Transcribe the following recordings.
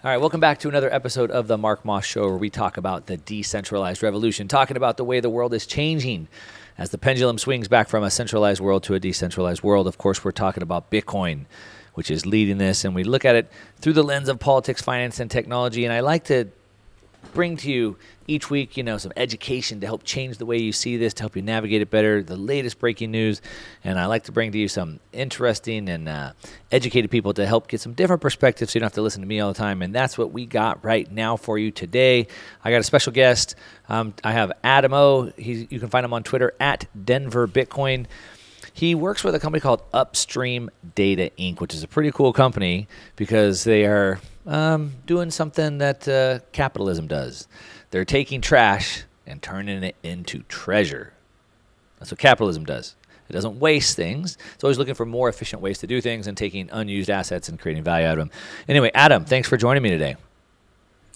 All right, welcome back to another episode of the Mark Moss Show, where we talk about the decentralized revolution, talking about the way the world is changing as the pendulum swings back from a centralized world to a decentralized world. Of course, we're talking about Bitcoin, which is leading this, and we look at it through the lens of politics, finance, and technology. And I like to bring to you each week, some education to help change the way you see this, to help you navigate it better, the latest breaking news. And I like to bring to you some interesting and educated people to help get some different perspectives so you don't have to listen to me all the time. And that's what we got right now for you today. I got a special guest. I have Adam O. You can find him on Twitter at Denver Bitcoin. He works with a company called Upstream Data Inc., which is a pretty cool company because they are doing something that capitalism does. They're taking trash and turning it into treasure. That's what capitalism does. It doesn't waste things. It's always looking for more efficient ways to do things and taking unused assets and creating value out of them. Anyway, Adam, thanks for joining me today.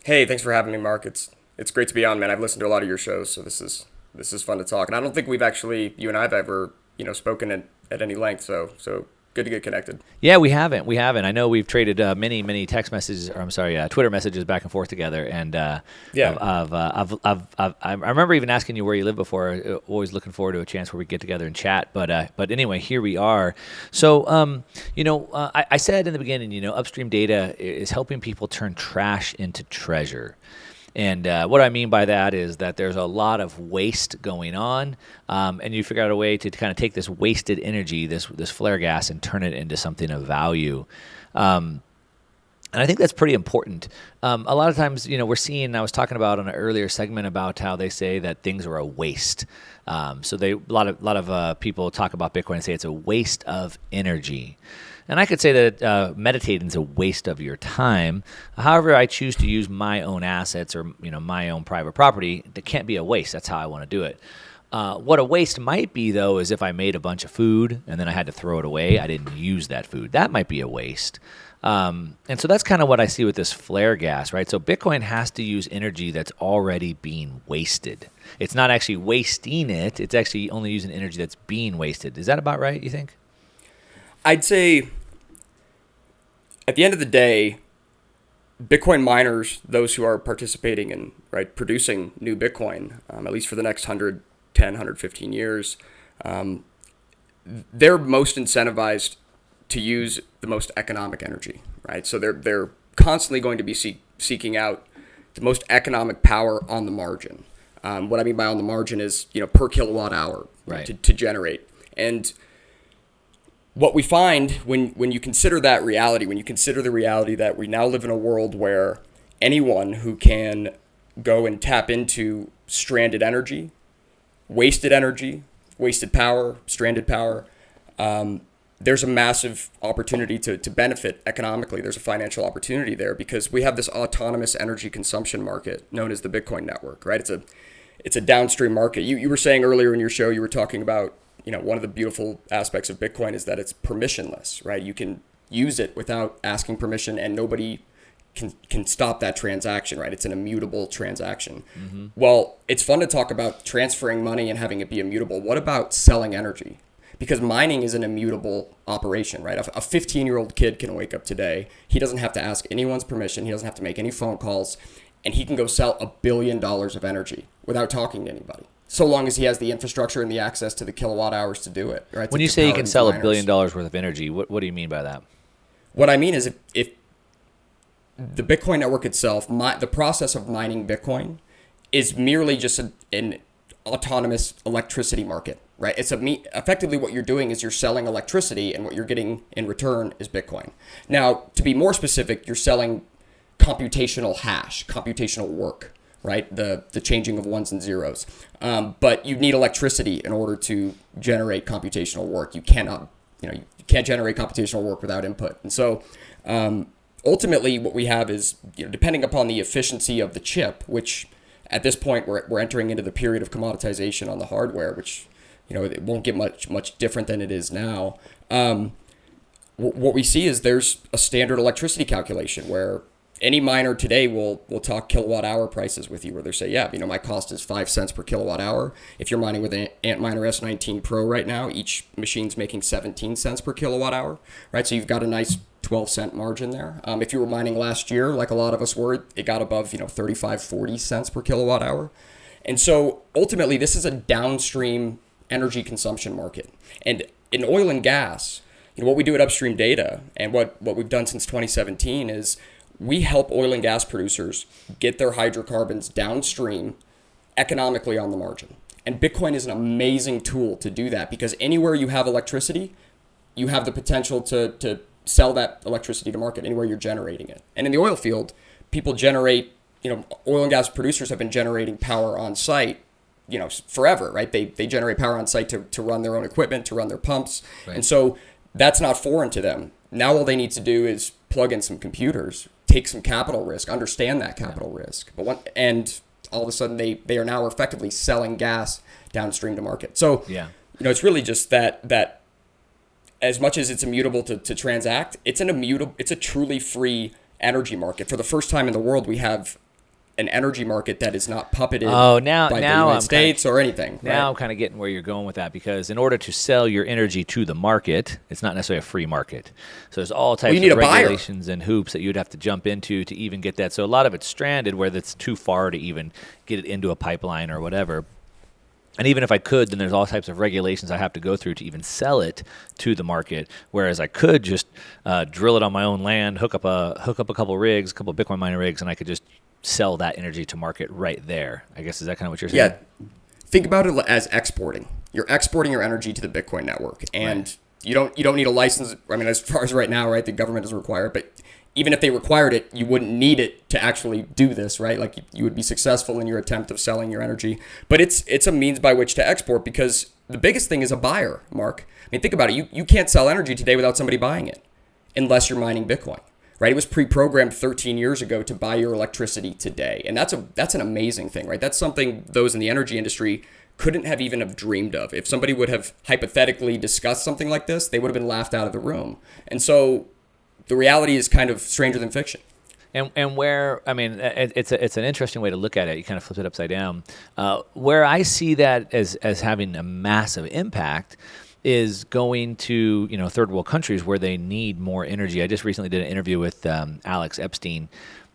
Hey, thanks for having me, Mark. It's great to be on, man. I've listened to a lot of your shows, so this is fun to talk. And I don't think we've actually, you and I have ever, spoken at any length, so good to get connected. Yeah, we haven't. I know we've traded many text messages, Twitter messages back and forth together. And I remember even asking you where you lived before. Always looking forward to a chance where we get together and chat. But anyway, here we are. So, I said in the beginning, Upstream Data is helping people turn trash into treasure. And what I mean by that is that there's a lot of waste going on, and you figure out a way to kind of take this wasted energy, this flare gas, and turn it into something of value. And I think that's pretty important. A lot of times, we're seeing, I was talking about on an earlier segment about how they say that things are a waste. So a lot of people talk about Bitcoin and say it's a waste of energy. And I could say that meditating is a waste of your time. However, I choose to use my own assets or my own private property. It can't be a waste. That's how I want to do it. What a waste might be, though, is if I made a bunch of food and then I had to throw it away. I didn't use that food. That might be a waste. And so that's kind of what I see with this flare gas, right? So Bitcoin has to use energy that's already being wasted. It's not actually wasting it. It's actually only using energy that's being wasted. Is that about right, you think? I'd say at the end of the day, Bitcoin miners, those who are participating in producing new Bitcoin, at least for the next 110, 115 years, they're most incentivized to use the most economic energy, right? So they're constantly going to be seeking out the most economic power on the margin. What I mean by on the margin is per kilowatt hour, right, to generate. And what we find when you consider that reality, when you consider the reality that we now live in a world where anyone who can go and tap into stranded energy, wasted power, stranded power, there's a massive opportunity to benefit economically. There's a financial opportunity there because we have this autonomous energy consumption market known as the Bitcoin network, right? It's a downstream market. You were saying earlier in your show, you were talking about one of the beautiful aspects of Bitcoin is that it's permissionless, right? You can use it without asking permission and nobody can stop that transaction, right? It's an immutable transaction. Mm-hmm. Well, it's fun to talk about transferring money and having it be immutable. What about selling energy? Because mining is an immutable operation, right? A 15-year-old kid can wake up today. He doesn't have to ask anyone's permission. He doesn't have to make any phone calls. And he can go sell $1 billion of energy without talking to anybody. So long as he has the infrastructure and the access to the kilowatt hours to do it. Right? When you say you can sell $1 billion worth of energy, what do you mean by that? What I mean is if the Bitcoin network itself, the process of mining Bitcoin is merely just an autonomous electricity market, right? Effectively what you're doing is you're selling electricity and what you're getting in return is Bitcoin. Now, to be more specific, you're selling computational hash, computational work, right? The changing of ones and zeros. But you need electricity in order to generate computational work. You cannot, you can't generate computational work without input. And so ultimately what we have is, depending upon the efficiency of the chip, which at this point we're entering into the period of commoditization on the hardware, which, it won't get much different than it is now. What we see is there's a standard electricity calculation where any miner today will talk kilowatt hour prices with you, where they say, yeah, my cost is 5 cents per kilowatt hour. If you're mining with an Antminer S19 Pro right now, each machine's making 17 cents per kilowatt hour, right? So you've got a nice 12-cent margin there. If you were mining last year, like a lot of us were, it got above 35, 40 cents per kilowatt hour. And so ultimately, this is a downstream energy consumption market. And in oil and gas, what we do at Upstream Data and what we've done since 2017 is we help oil and gas producers get their hydrocarbons downstream economically on the margin. And Bitcoin is an amazing tool to do that because anywhere you have electricity, you have the potential to sell that electricity to market anywhere you're generating it. And in the oil field, people generate, oil and gas producers have been generating power on site, forever, right? They generate power on site to run their own equipment, to run their pumps. Right. And so that's not foreign to them. Now all they need to do is plug in some computers, take some capital risk, understand that capital risk. And all of a sudden they are now effectively selling gas downstream to market. So, it's really just that as much as it's immutable to transact, it's a truly free energy market. For the first time in the world, we have an energy market that is not puppeted by the United States or anything. Now I'm kind of getting where you're going with that, because in order to sell your energy to the market, it's not necessarily a free market. So there's all types of regulations and hoops that you'd have to jump into to even get that. So a lot of it's stranded where it's too far to even get it into a pipeline or whatever. And even if I could, then there's all types of regulations I have to go through to even sell it to the market. Whereas I could just drill it on my own land, hook up a couple rigs, a couple of Bitcoin mining rigs, and I could just sell that energy to market right there. I guess, is that kind of what you're saying? Yeah. Think about it as exporting. You're exporting your energy to the Bitcoin network, and you don't need a license. I mean, as far as right now, right, the government doesn't require it, but even if they required it, you wouldn't need it to actually do this, right? Like you would be successful in your attempt of selling your energy. But it's a means by which to export, because the biggest thing is a buyer, Mark. I mean, think about it. You can't sell energy today without somebody buying it unless you're mining Bitcoin, right? It was pre-programmed 13 years ago to buy your electricity today. And that's an amazing thing, right? That's something those in the energy industry couldn't have even have dreamed of. If somebody would have hypothetically discussed something like this, they would have been laughed out of the room. And so the reality is kind of stranger than fiction. And where, I mean, it's an interesting way to look at it. You kind of flip it upside down. Where I see that as having a massive impact is going to, third world countries where they need more energy. I just recently did an interview with Alex Epstein,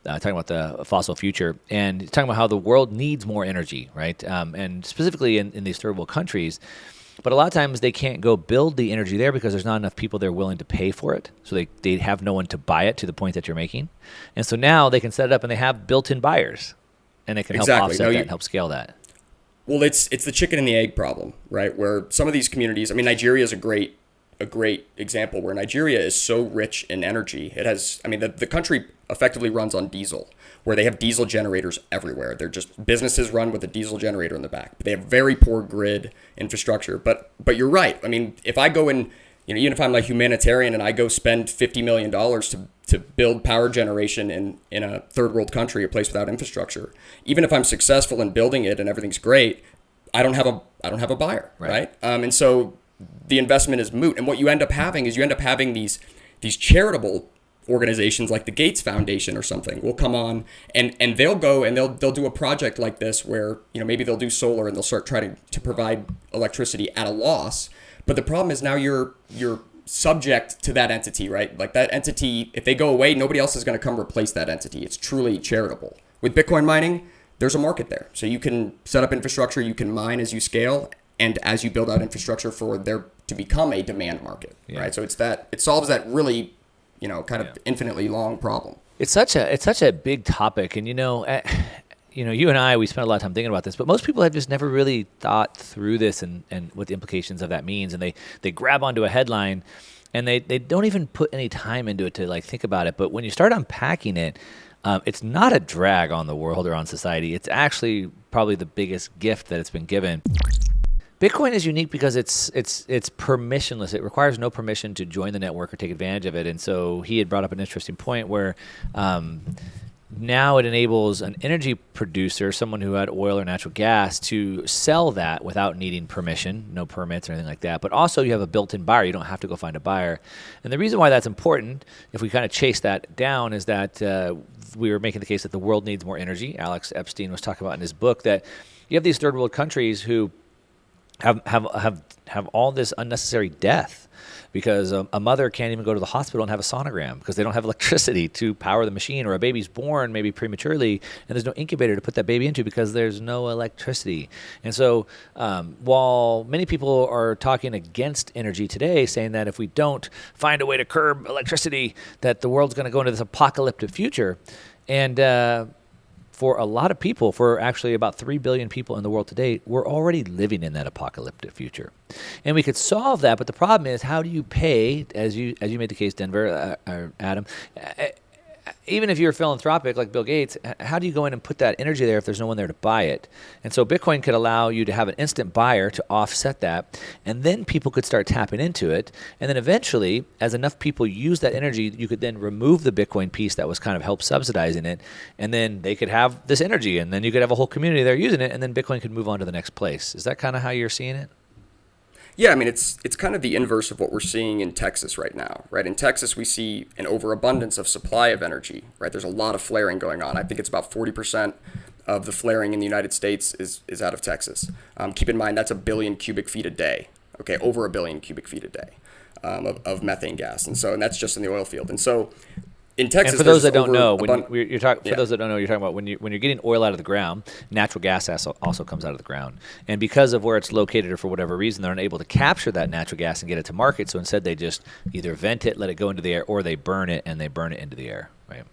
talking about the fossil future, and talking about how the world needs more energy, right? And specifically in these third world countries. But a lot of times they can't go build the energy there because there's not enough people there willing to pay for it. So they have no one to buy it to the point that you're making. And so now they can set it up and they have built-in buyers, and they can help offset that and help scale that. Well, it's the chicken and the egg problem, right? Where some of these communities, I mean, Nigeria is a great example where Nigeria is so rich in energy. It has, I mean, the country effectively runs on diesel, where they have diesel generators everywhere. They're just businesses run with a diesel generator in the back. But they have very poor grid infrastructure. But you're right. I mean, if I go in, even if I'm like humanitarian and I go spend $50 million to build power generation in a third world country, a place without infrastructure, even if I'm successful in building it and everything's great, I don't have a buyer, right? And so the investment is moot. And what you end up having is these charitable organizations like the Gates Foundation or something will come on and they'll go and they'll do a project like this where, maybe they'll do solar and they'll start trying to provide electricity at a loss. But the problem is now you're subject to that entity, right? Like that entity, if they go away, nobody else is going to come replace that entity. It's truly charitable. With Bitcoin mining, there's a market there. So you can set up infrastructure, you can mine as you scale, and as you build out infrastructure for there to become a demand market, right? So it solves that really, kind of infinitely long problem. It's such a big topic, and you and I, we spent a lot of time thinking about this, but most people have just never really thought through this and what the implications of that means, and they grab onto a headline, and they don't even put any time into it to think about it. But when you start unpacking it, it's not a drag on the world or on society. It's actually probably the biggest gift that it's been given. Bitcoin is unique because it's permissionless. It requires no permission to join the network or take advantage of it. And so he had brought up an interesting point where now it enables an energy producer, someone who had oil or natural gas, to sell that without needing permission, no permits or anything like that. But also you have a built-in buyer. You don't have to go find a buyer. And the reason why that's important, if we kind of chase that down, is that we were making the case that the world needs more energy. Alex Epstein was talking about in his book that you have these third world countries who have all this unnecessary death because a mother can't even go to the hospital and have a sonogram because they don't have electricity to power the machine, or a baby's born maybe prematurely and there's no incubator to put that baby into because there's no electricity. And so while many people are talking against energy today, saying that if we don't find a way to curb electricity, that the world's going to go into this apocalyptic future. And for a lot of people, for actually about 3 billion people in the world today, we're already living in that apocalyptic future. And we could solve that, but the problem is, how do you pay, as you made the case, Denver, Adam, even if you're philanthropic like Bill Gates, how do you go in and put that energy there if there's no one there to buy it? And so Bitcoin could allow you to have an instant buyer to offset that, and then people could start tapping into it. And then eventually, as enough people use that energy, you could then remove the Bitcoin piece that was kind of help subsidizing it, and then they could have this energy, and then you could have a whole community there using it, and then Bitcoin could move on to the next place. Is that kind of how you're seeing it? Yeah, I mean, it's kind of the inverse of what we're seeing in Texas right now, right? In Texas, we see an overabundance of supply of energy, right? There's a lot of flaring going on. I think it's about 40% of the flaring in the United States is out of Texas. Keep in mind, that's a billion cubic feet a day, okay? Over a billion cubic feet a day of methane gas. And that's just in the oil field. And so in Texas, and for those that don't know, you're talking about when you're getting oil out of the ground, natural gas also comes out of the ground. And because of where it's located, or for whatever reason, they're unable to capture that natural gas and get it to market. So instead, they just either vent it, let it go into the air, or they burn it and they burn it into the air. Right?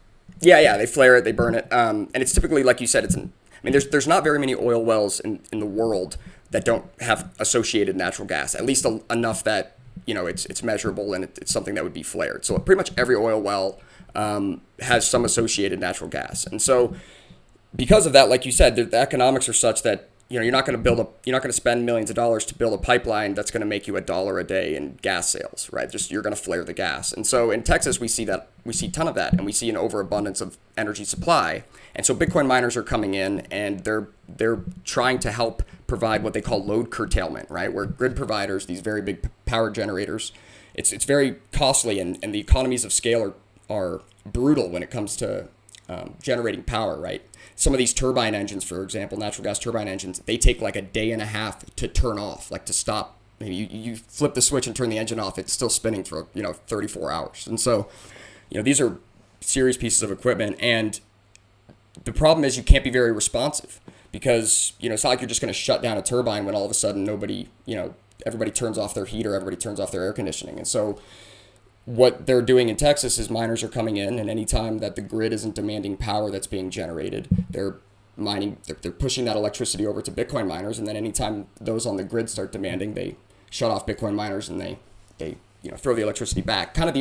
Yeah, they flare it, they burn it, and it's typically, like you said, there's not very many oil wells in the world that don't have associated natural gas, at least enough that it's measurable and it's something that would be flared. So pretty much every oil well has some associated natural gas. And so because of that, like you said, the economics are such that you're not going to spend millions of dollars to build a pipeline that's going to make you $1 a day in gas sales, right? Just you're going to flare the gas. And so in Texas, we see a ton of that, and we see an overabundance of energy supply. And so Bitcoin miners are coming in, and they're trying to help provide what they call load curtailment, right? Where grid providers, these very big power generators, it's very costly, and the economies of scale are brutal when it comes to generating power, right? Some of these turbine engines, for example, natural gas turbine engines, they take like a day and a half to turn off, like to stop. Maybe you flip the switch and turn the engine off, it's still spinning for 34 hours. And so, these are serious pieces of equipment, and the problem is you can't be very responsive because it's not like you're just going to shut down a turbine when all of a sudden everybody turns off their heater, everybody turns off their air conditioning. And so what they're doing in Texas is miners are coming in, and anytime that the grid isn't demanding power that's being generated, they're pushing that electricity over to Bitcoin miners, and then anytime those on the grid start demanding, they shut off Bitcoin miners and they throw the electricity back. Kind of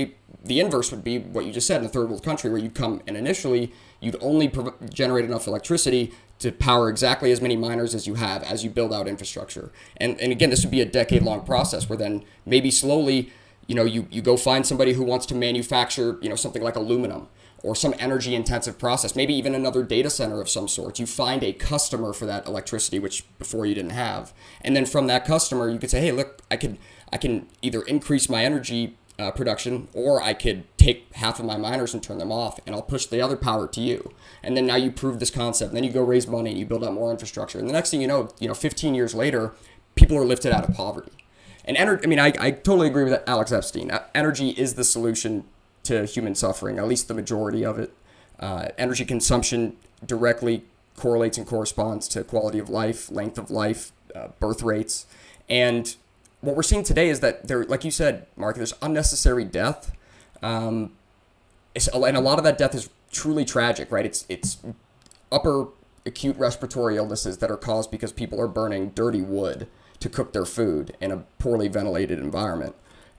the inverse would be what you just said in a third world country, where you'd come and initially you'd only generate enough electricity to power exactly as many miners as you have as you build out infrastructure. And again, this would be a decade-long process where then maybe slowly you go find somebody who wants to manufacture, something like aluminum or some energy intensive process, maybe even another data center of some sort. You find a customer for that electricity, which before you didn't have. And then from that customer, you could say, hey, look, I can either increase my energy production, or I could take half of my miners and turn them off, and I'll push the other power to you. And then now you prove this concept, and then you go raise money and you build out more infrastructure. And the next thing you know, 15 years later, people are lifted out of poverty. And I totally agree with Alex Epstein. Energy is the solution to human suffering, at least the majority of it. Energy consumption directly correlates and corresponds to quality of life, length of life, birth rates. And what we're seeing today is that like you said, Mark, there's unnecessary death. And a lot of that death is truly tragic, right? It's upper acute respiratory illnesses that are caused because people are burning dirty wood to cook their food in a poorly ventilated environment,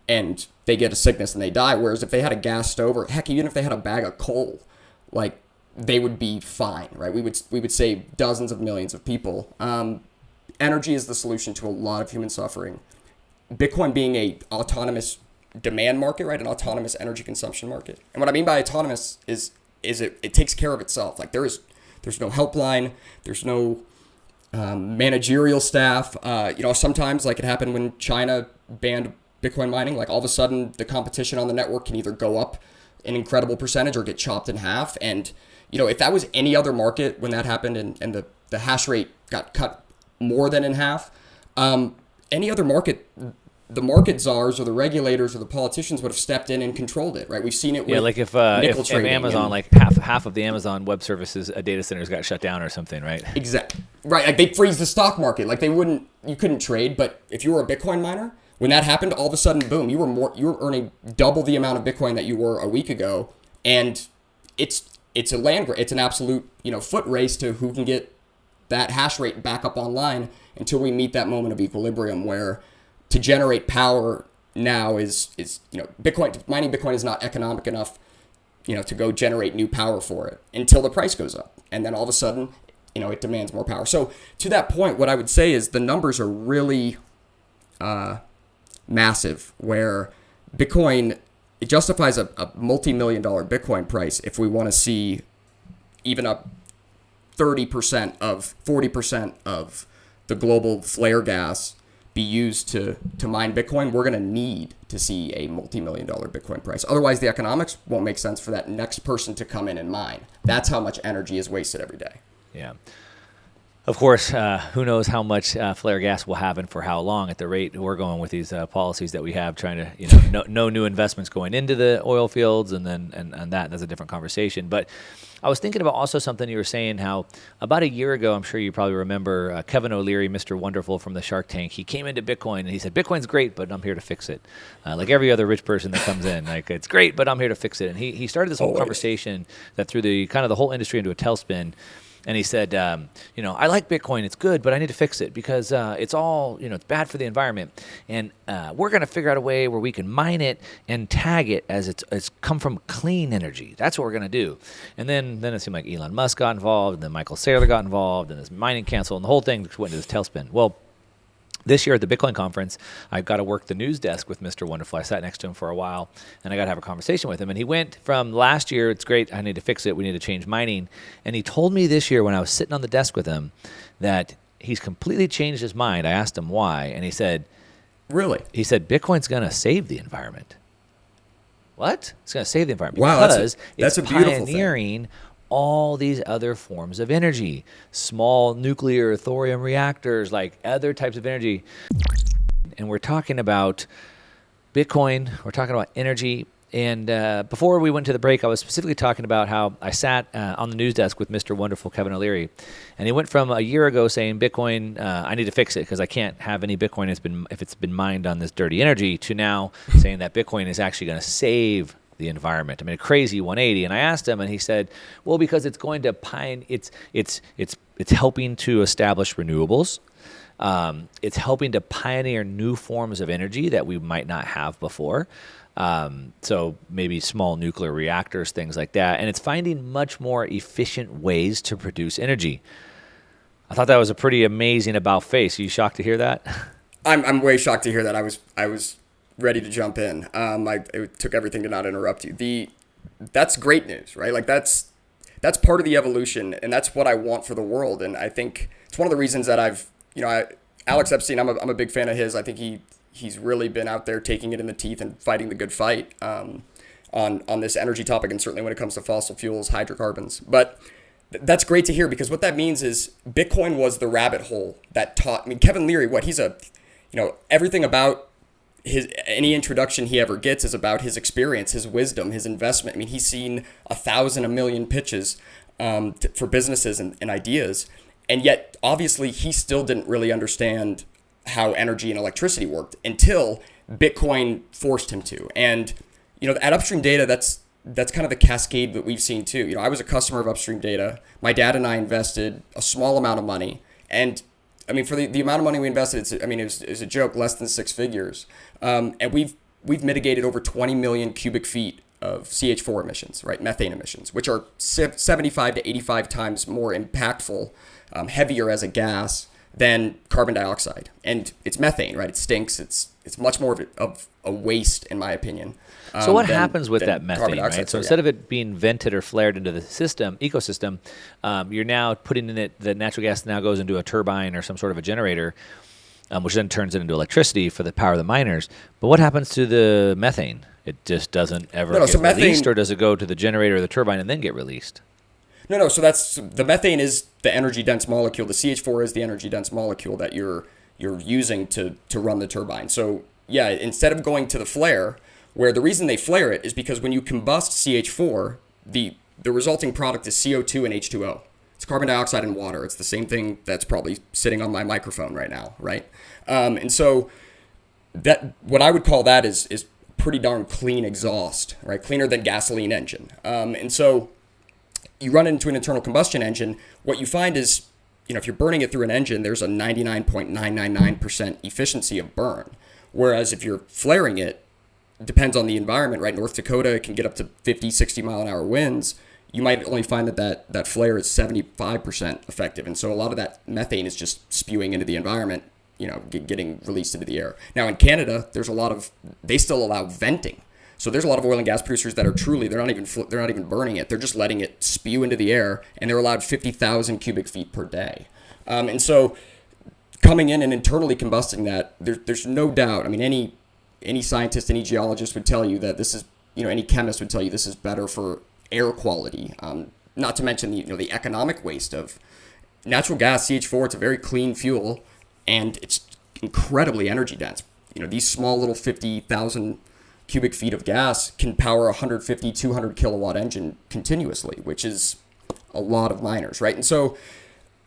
and they get a sickness and they die. Whereas if they had a gas stove, or heck, even if they had a bag of coal, like, they would be fine, right? We would save dozens of millions of people. Energy is the solution to a lot of human suffering. Bitcoin being a autonomous demand market, right? An autonomous energy consumption market. And what I mean by autonomous is it takes care of itself. Like, there's no helpline, there's no managerial staff. Sometimes, like it happened when China banned Bitcoin mining, like all of a sudden the competition on the network can either go up an incredible percentage or get chopped in half. And, if that was any other market when that happened and the hash rate got cut more than in half, any other market, the market czars or the regulators or the politicians would have stepped in and controlled it, right? We've seen it with like if nickel if trading Amazon, and- like half of the Amazon Web Services data centers got shut down or something, right? Exactly. Right. Like they freeze the stock market. Like you couldn't trade. But if you were a Bitcoin miner, when that happened, all of a sudden, boom, you were earning double the amount of Bitcoin that you were a week ago. And it's an absolute, foot race to who can get that hash rate back up online until we meet that moment of equilibrium where to generate power now is mining Bitcoin is not economic enough, to go generate new power for it until the price goes up. And then all of a sudden, it demands more power. So to that point, what I would say is the numbers are really massive, where Bitcoin, it justifies a multi-million-dollar Bitcoin price if we want to see even up 30% of 40% of the global flare gas be used to mine Bitcoin. We're going to need to see a multi-million-dollar Bitcoin price. Otherwise, the economics won't make sense for that next person to come in and mine. That's how much energy is wasted every day. Yeah. Of course, who knows how much flare gas will have and for how long at the rate we're going with these policies that we have, trying to, no new investments going into the oil fields, and then and that's a different conversation. But I was thinking about also something you were saying, how about a year ago, I'm sure you probably remember Kevin O'Leary, Mr. Wonderful from the Shark Tank. He came into Bitcoin and he said, Bitcoin's great, but I'm here to fix it. Like every other rich person that comes in, like, it's great, but I'm here to fix it. And he started this whole conversation that threw the kind of the whole industry into a tailspin. And he said, I like Bitcoin, it's good, but I need to fix it because it's all, it's bad for the environment. And we're going to figure out a way where we can mine it and tag it as it's come from clean energy. That's what we're going to do. And then it seemed like Elon Musk got involved, and then Michael Saylor got involved, and this mining council, and the whole thing went into this tailspin. Well, this year at the Bitcoin conference, I got to work the news desk with Mr. Wonderful. I sat next to him for a while, and I got to have a conversation with him. And he went from last year, it's great, I need to fix it, we need to change mining. And he told me this year when I was sitting on the desk with him that he's completely changed his mind. I asked him why, and he said, Really? He said, Bitcoin's going to save the environment. What? It's going to save the environment. Wow, because that's it's a beautiful pioneering all these other forms of energy, small nuclear thorium reactors, like other types of energy. And we're talking about Bitcoin, we're talking about energy. And before we went to the break, I was specifically talking about how I sat on the news desk with Mr. Wonderful Kevin O'Leary. And he went from a year ago saying, Bitcoin, I need to fix it because I can't have any Bitcoin if it's been mined on this dirty energy, to now saying that Bitcoin is actually going to save the environment. I mean, a crazy 180. And I asked him, and he said, well, because it's going to it's helping to establish renewables. It's helping to pioneer new forms of energy that we might not have before. So maybe small nuclear reactors, things like that. And it's finding much more efficient ways to produce energy. I thought that was a pretty amazing about face. Are you shocked to hear that? I'm way shocked to hear that. I was ready to jump in. It took everything to not interrupt you. That's great news, right? Like that's part of the evolution, and that's what I want for the world. And I think it's one of the reasons that Alex Epstein, I'm a big fan of his. I think he's really been out there taking it in the teeth and fighting the good fight on this energy topic, and certainly when it comes to fossil fuels, hydrocarbons. But that's great to hear, because what that means is Bitcoin was the rabbit hole that taught me. Kevin Leary, everything about any introduction he ever gets is about his experience, his wisdom, his investment. I mean, he's seen 1,000, 1,000,000 pitches for businesses and ideas. And yet, obviously, he still didn't really understand how energy and electricity worked until Bitcoin forced him to. And, at Upstream Data, that's kind of the cascade that we've seen too. I was a customer of Upstream Data. My dad and I invested a small amount of money. And I mean, for the amount of money we invested, it was a joke, less than six figures. And we've mitigated over 20 million cubic feet of CH4 emissions, right? Methane emissions, which are 75 to 85 times more impactful, heavier as a gas than carbon dioxide. And it's methane, right? It stinks. It's much more of a waste, in my opinion. So what happens with that methane, dioxide, right? So instead of it being vented or flared into the ecosystem, you're now putting in it, the natural gas now goes into a turbine or some sort of a generator, which then turns it into electricity for the power of the miners. But what happens to the methane? It just doesn't ever get released, or does it go to the generator or the turbine and then get released? No. So the methane is the energy dense molecule. The CH4 is the energy dense molecule that you're you're using to run the turbine. So yeah, instead of going to the flare, where the reason they flare it is because when you combust CH4, the resulting product is CO2 and H2O. It's carbon dioxide and water. It's the same thing that's probably sitting on my microphone right now, right? And so that what I would call that is pretty darn clean exhaust, right? Cleaner than gasoline engine. And so you run into an internal combustion engine, what you find is, if you're burning it through an engine, there's a 99.999% efficiency of burn. Whereas if you're flaring it, depends on the environment, right? North Dakota can get up to 50, 60 mile an hour winds. You might only find that flare is 75% effective. And so a lot of that methane is just spewing into the environment, getting released into the air. Now in Canada, they still allow venting. So there's a lot of oil and gas producers that are truly, they're not even burning it. They're just letting it spew into the air, and they're allowed 50,000 cubic feet per day. And so coming in and internally combusting that, there's no doubt. I mean, any scientist, any geologist would tell you that this is, any chemist would tell you this is better for air quality. Not to mention the economic waste of natural gas, CH4. It's a very clean fuel, and it's incredibly energy dense. These small little 50,000 cubic feet of gas can power a 150, 200 kilowatt engine continuously, which is a lot of miners, right? And so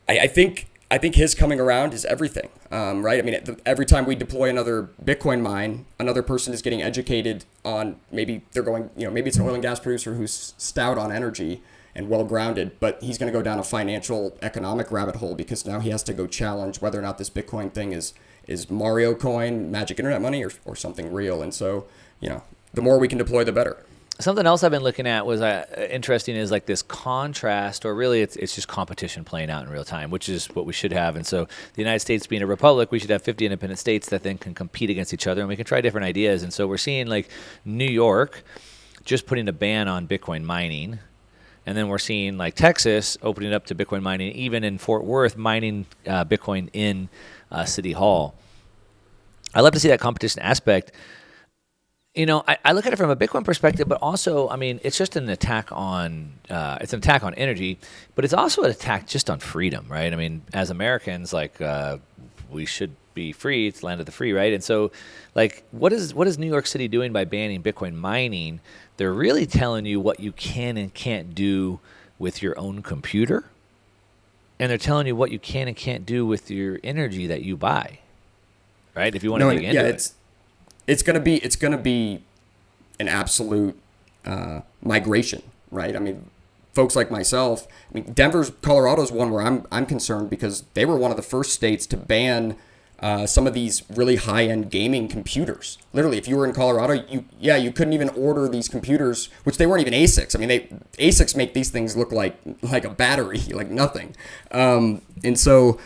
I think his coming around is everything, right? I mean, every time we deploy another Bitcoin mine, another person is getting educated on, maybe they're going, maybe it's an oil and gas producer who's stout on energy and well-grounded, but he's going to go down a financial economic rabbit hole because now he has to go challenge whether or not this Bitcoin thing is Mario coin, magic internet money, or something real. And so, the more we can deploy, the better. Something else I've been looking at was interesting is like this contrast, or really it's just competition playing out in real time, which is what we should have. And so the United States being a republic, we should have 50 independent states that then can compete against each other, and we can try different ideas. And so we're seeing like New York just putting a ban on Bitcoin mining. And then we're seeing like Texas opening up to Bitcoin mining, even in Fort Worth mining Bitcoin in City Hall. I love to see that competition aspect. I look at it from a Bitcoin perspective, but also, I mean, it's just an attack on energy, but it's also an attack just on freedom, right? I mean, as Americans, like, we should be free. It's the land of the free, right? And so, like, what is New York City doing by banning Bitcoin mining? They're really telling you what you can and can't do with your own computer, and they're telling you what you can and can't do with your energy that you buy, right? If you want to dig into it. It's gonna be an absolute migration, right? I mean, folks like myself. I mean, Colorado's one where I'm concerned because they were one of the first states to ban some of these really high-end gaming computers. Literally, if you were in Colorado, you couldn't even order these computers, which they weren't even ASICs. I mean, ASICs make these things look like a battery, like nothing. And so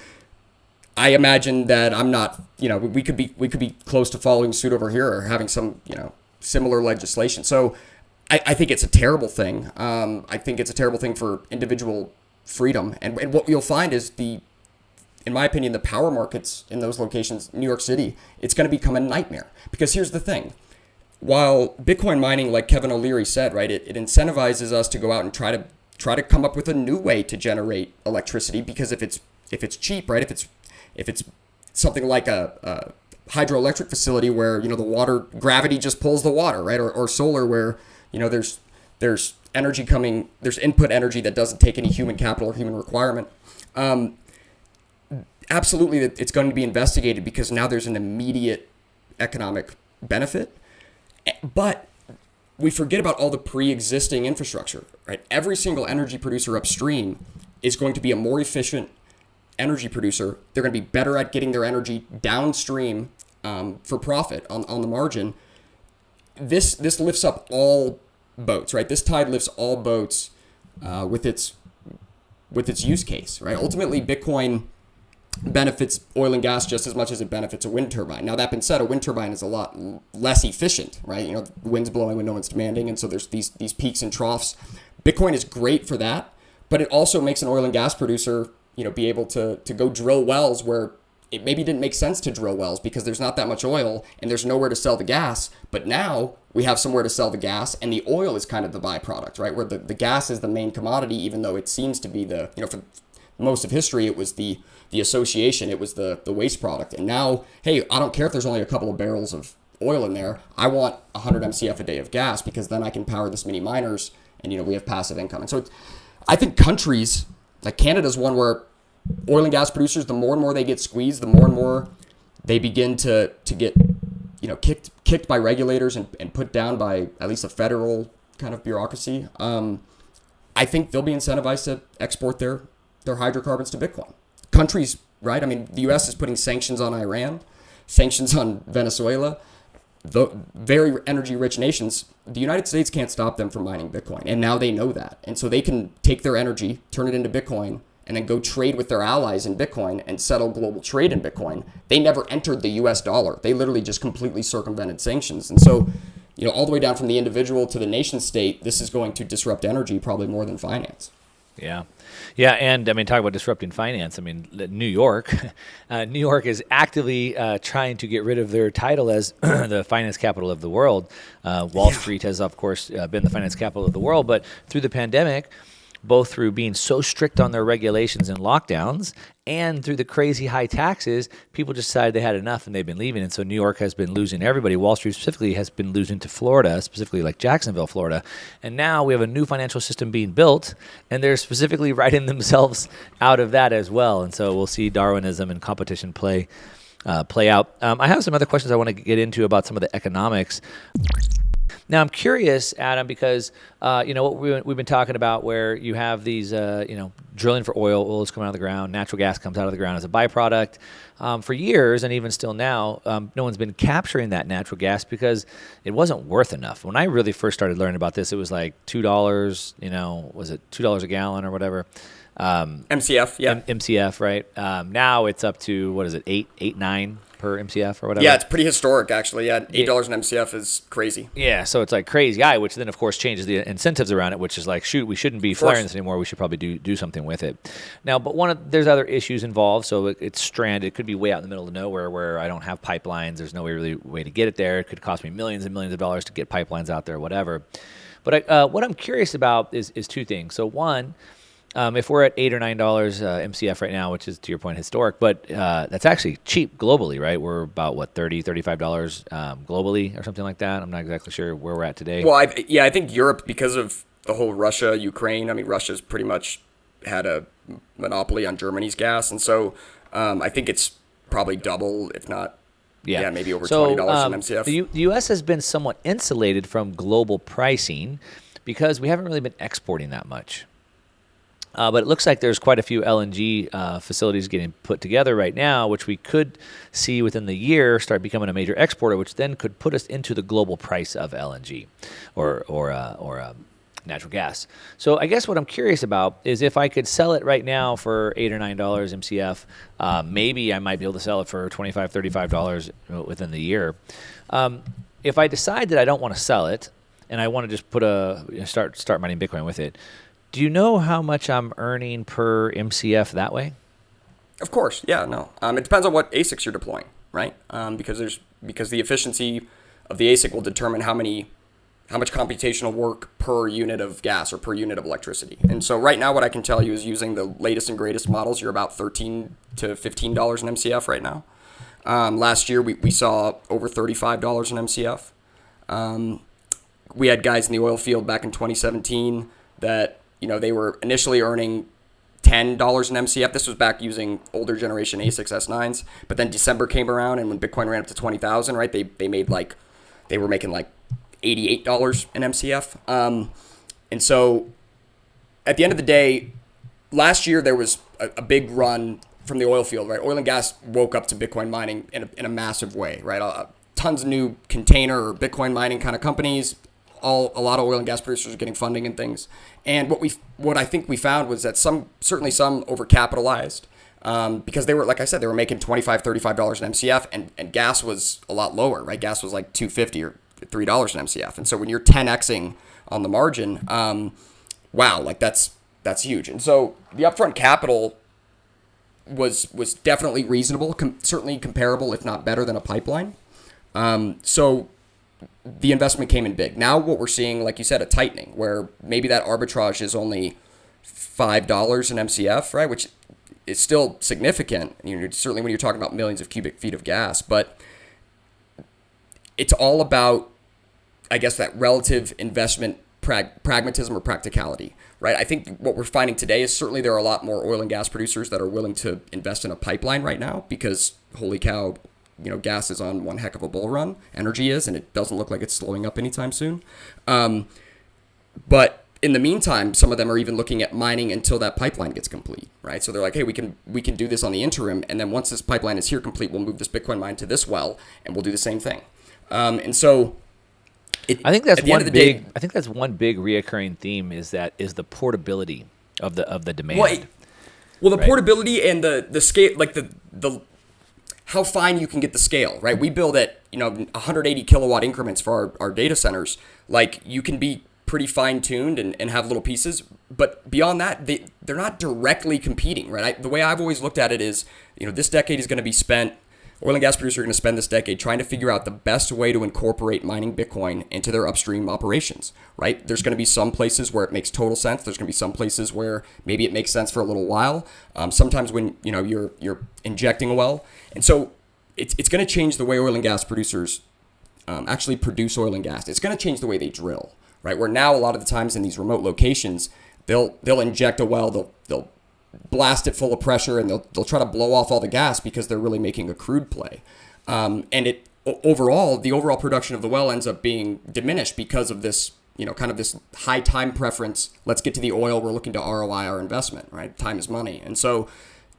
I imagine that I'm not, we could be close to following suit over here or having some, similar legislation. So I think it's a terrible thing. I think it's a terrible thing for individual freedom. And what you'll find is in my opinion, the power markets in those locations, New York City, it's going to become a nightmare. Because here's the thing. While Bitcoin mining, like Kevin O'Leary said, right, it incentivizes us to go out and try to come up with a new way to generate electricity. Because if it's cheap, right, if it's something like a hydroelectric facility where, the gravity just pulls the water, right? Or solar where, there's energy coming, there's input energy that doesn't take any human capital or human requirement. Absolutely, it's going to be investigated because now there's an immediate economic benefit. But we forget about all the pre-existing infrastructure, right? Every single energy producer upstream is going to be a more efficient energy producer. They're going to be better at getting their energy downstream for profit on the margin. This lifts up all boats, right? This tide lifts all boats with its use case, right? Ultimately, Bitcoin benefits oil and gas just as much as it benefits a wind turbine. Now, that being said, a wind turbine is a lot less efficient, right? The wind's blowing when no one's demanding, and so there's these peaks and troughs. Bitcoin is great for that, but it also makes an oil and gas producer be able to go drill wells where it maybe didn't make sense to drill wells because there's not that much oil and there's nowhere to sell the gas. But now we have somewhere to sell the gas, and the oil is kind of the byproduct, right? Where the gas is the main commodity, even though it seems to be for most of history, it was the association, it was the waste product. And now, hey, I don't care if there's only a couple of barrels of oil in there. I want 100 MCF a day of gas because then I can power this many miners, and we have passive income. And so I think countries like Canada's one where oil and gas producers, the more and more they get squeezed, the more and more they begin to get kicked by regulators and put down by at least a federal kind of bureaucracy. I think they'll be incentivized to export their hydrocarbons to Bitcoin. Countries, right? I mean, the U.S. is putting sanctions on Iran, sanctions on Venezuela, the very energy-rich nations. The United States can't stop them from mining Bitcoin, and now they know that. And so they can take their energy, turn it into Bitcoin, and then go trade with their allies in Bitcoin and settle global trade in Bitcoin. They never entered the U.S. dollar. They literally just completely circumvented sanctions. And so, all the way down from the individual to the nation state, this is going to disrupt energy probably more than finance. Yeah. Yeah. And I mean, talk about disrupting finance. I mean, New York is actively trying to get rid of their title as the finance capital of the world. Wall Street has, of course, been the finance capital of the world. But through the pandemic, both through being so strict on their regulations and lockdowns and through the crazy high taxes, people just decided they had enough and they've been leaving. And so New York has been losing everybody. Wall Street specifically has been losing to Florida, specifically like Jacksonville, Florida. And now we have a new financial system being built, and they're specifically writing themselves out of that as well. And so we'll see Darwinism and competition play out. I have some other questions I want to get into about some of the economics. Now, I'm curious, Adam, because, what we've been talking about where you have these, drilling for oil is coming out of the ground, natural gas comes out of the ground as a byproduct. For years, and even still now, no one's been capturing that natural gas because it wasn't worth enough. When I really first started learning about this, it was like $2, was it $2 a gallon or whatever? MCF, yeah. MCF, right? Now it's up to, what is it, 9 per MCF or whatever? Yeah, it's pretty historic, actually. Yeah, $8 an MCF is crazy. Yeah, so it's like crazy, which then, of course, changes the incentives around it, which is like, shoot, we shouldn't be flaring this anymore. We should probably do something with it. Now, but there's other issues involved, so it's stranded. It could be way out in the middle of nowhere where I don't have pipelines. There's no way to get it there. It could cost me millions and millions of dollars to get pipelines out there, whatever. But what I'm curious about is two things. So one, if we're at $8 or $9 MCF right now, which is, to your point, historic, but that's actually cheap globally, right? We're about, $30, $35 globally or something like that. I'm not exactly sure where we're at today. Well, I think Europe, because of the whole Russia, Ukraine, I mean, Russia's pretty much had a monopoly on Germany's gas. And so I think it's probably double, if not, maybe over $20 an MCF. The U.S. has been somewhat insulated from global pricing because we haven't really been exporting that much. But it looks like there's quite a few LNG facilities getting put together right now, which we could see within the year start becoming a major exporter, which then could put us into the global price of LNG or natural gas. So I guess what I'm curious about is if I could sell it right now for $8 or $9 MCF, maybe I might be able to sell it for $25, $35 within the year. If I decide that I don't want to sell it and I want to just start mining Bitcoin with it, do you know how much I'm earning per MCF that way? Of course, yeah, no. It depends on what ASICs you're deploying, right? Because the efficiency of the ASIC will determine how much computational work per unit of gas or per unit of electricity. And so right now, what I can tell you is using the latest and greatest models, you're about $13 to $15 an MCF right now. Last year, we saw over $35 an MCF. We had guys in the oil field back in 2017 that they were initially earning $10 an MCF. This was back using older generation ASICs S9s. But then December came around, and when Bitcoin ran up to 20,000, right, they were making like $88 an MCF. And so at the end of the day, last year there was a big run from the oil field, right? Oil and gas woke up to Bitcoin mining in a massive way, right? Tons of new container or Bitcoin mining kind of companies. A lot of oil and gas producers are getting funding and things. And what I think we found was that certainly some overcapitalized because they were, like I said, they were making $25, $35 an MCF, and gas was a lot lower, right? Gas was like $2.50 or $3 an MCF. And so when you're 10xing on the margin, wow, like that's huge. And so the upfront capital was definitely reasonable, certainly comparable, if not better than a pipeline. So the investment came in big. Now what we're seeing, like you said, a tightening where maybe that arbitrage is only $5 an MCF, right? Which is still significant, certainly when you're talking about millions of cubic feet of gas. But it's all about, I guess, that relative investment pragmatism or practicality, right? I think what we're finding today is certainly there are a lot more oil and gas producers that are willing to invest in a pipeline right now because, holy cow, gas is on one heck of a bull run. Energy is, and it doesn't look like it's slowing up anytime soon. But in the meantime, some of them are even looking at mining until that pipeline gets complete, right? So they're like, hey, we can do this on the interim, and then once this pipeline is here complete, we'll move this Bitcoin mine to this well, and we'll do the same thing. And so, I think that's one big. I think that's one big reoccurring theme is the portability of the demand. Well, the portability and the scale, like the how fine you can get the scale, right? We build at 180 kilowatt increments for our data centers. Like, you can be pretty fine-tuned and have little pieces, but beyond that, they're not directly competing, right? The way I've always looked at it is, this decade is going to be spent, oil and gas producers are going to spend this decade trying to figure out the best way to incorporate mining Bitcoin into their upstream operations, right? There's going to be some places where it makes total sense. There's going to be some places where maybe it makes sense for a little while. Sometimes when, you're injecting a well. And so it's going to change the way oil and gas producers actually produce oil and gas. It's going to change the way they drill. Right, where now a lot of the times in these remote locations, they'll inject a well, they'll blast it full of pressure, and they'll try to blow off all the gas because they're really making a crude play. And the overall production of the well ends up being diminished because of this, kind of this high time preference. Let's get to the oil. We're looking to ROI our investment, right? Time is money. And so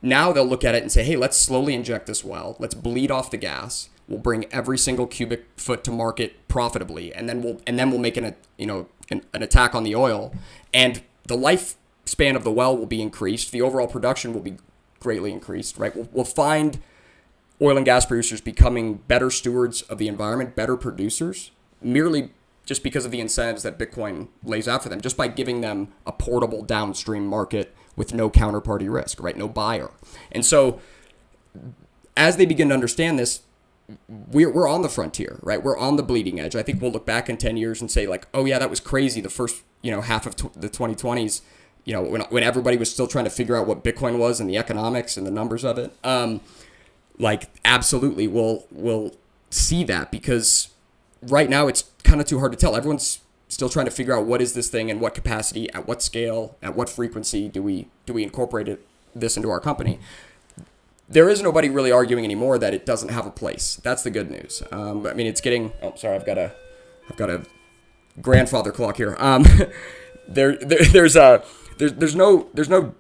now they'll look at it and say, hey, let's slowly inject this well. Let's bleed off the gas. We'll bring every single cubic foot to market profitably, and then we'll make an attack on the oil, and the lifespan of the well will be increased. The overall production will be greatly increased. Right? We'll find oil and gas producers becoming better stewards of the environment, better producers, merely just because of the incentives that Bitcoin lays out for them, just by giving them a portable downstream market with no counterparty risk, right? No buyer. And so, as they begin to understand this, we're on the frontier, right? We're on the bleeding edge. I think we'll look back in 10 years and say, like, oh yeah, that was crazy. The first, half of the 2020s, when everybody was still trying to figure out what Bitcoin was and the economics and the numbers of it. Absolutely, we'll see that, because right now it's kind of too hard to tell. Everyone's still trying to figure out what is this thing and what capacity, at what scale, at what frequency do we incorporate this into our company. There is nobody really arguing anymore that it doesn't have a place. That's the good news. It's getting. Oh, sorry, I've got a grandfather clock here. There's no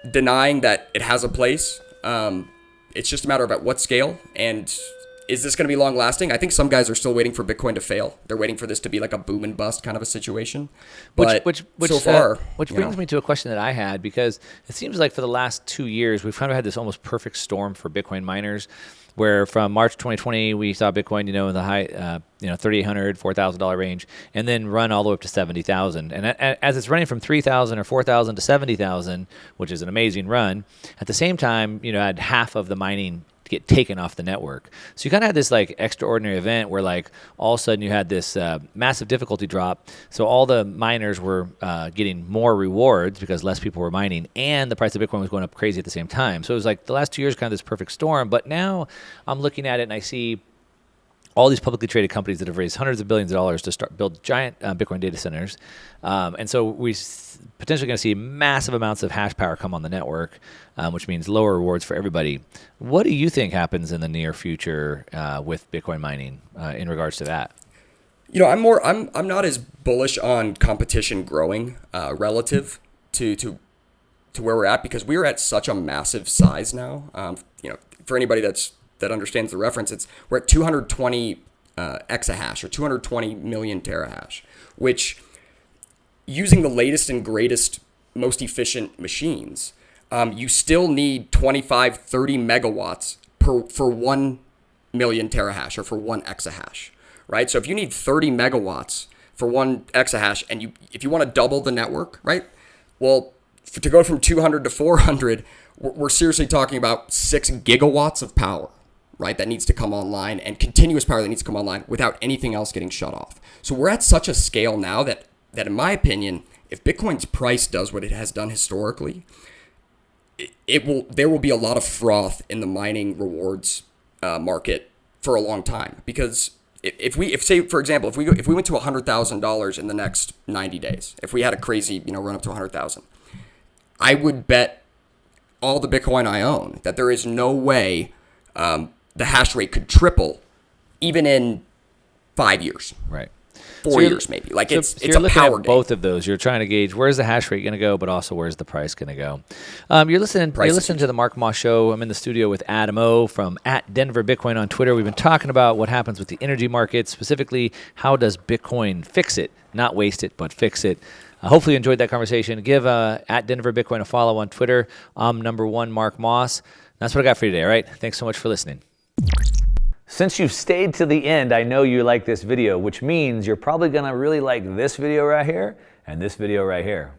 denying that it has a place. It's just a matter of at what scale, and is this going to be long lasting? I think some guys are still waiting for Bitcoin to fail. They're waiting for this to be like a boom and bust kind of a situation. But which brings me to a question that I had, because it seems like for the last 2 years, we've kind of had this almost perfect storm for Bitcoin miners, where from March 2020, we saw Bitcoin, in the high, $3,800, $4,000 range, and then run all the way up to 70,000. And as it's running from 3,000 or 4,000 to 70,000, which is an amazing run, at the same time, had half of the mining get taken off the network. So you kind of had this like extraordinary event where like all of a sudden you had this massive difficulty drop. So all the miners were getting more rewards because less people were mining, and the price of Bitcoin was going up crazy at the same time. So it was like the last 2 years kind of this perfect storm. But now I'm looking at it and I see all these publicly traded companies that have raised hundreds of billions of dollars to build giant Bitcoin data centers. And so we potentially going to see massive amounts of hash power come on the network, which means lower rewards for everybody. What do you think happens in the near future with Bitcoin mining in regards to that? I'm not as bullish on competition growing relative to where we're at, because we're at such a massive size now. For anybody that understands the reference, we're at 220 exahash, or 220 million terahash, which, using the latest and greatest, most efficient machines, you still need 25, 30 megawatts for 1 million terahash, or for 1 exahash, right? So if you need 30 megawatts for 1 exahash, and if you want to double the network, right? Well, to go from 200 to 400, we're seriously talking about 6 gigawatts of power, right? That needs to come online, and continuous power that needs to come online without anything else getting shut off. So we're at such a scale now that in my opinion, if Bitcoin's price does what it has done historically, there will be a lot of froth in the mining rewards market for a long time. Because if say for example, if we went to $100,000 in the next 90 days, if we had a crazy run up to 100,000, I would bet all the Bitcoin I own that there is no way the hash rate could triple even in 5 years. Right. 4 years maybe. Like it's you're a looking power at game. both of those. You're trying to gauge where's the hash rate going to go, but also where's the price going to go. You're listening to the Mark Moss Show. I'm in the studio with Adam O from @DenverBitcoin on Twitter. We've been talking about what happens with the energy market, specifically how does Bitcoin fix it, not waste it, but fix it. Hopefully you enjoyed that conversation. Give @DenverBitcoin a follow on Twitter. I'm #1 Mark Moss. That's what I got for you today. All right. Thanks so much for listening. Since you've stayed to the end, I know you like this video, which means you're probably going to really like this video right here and this video right here.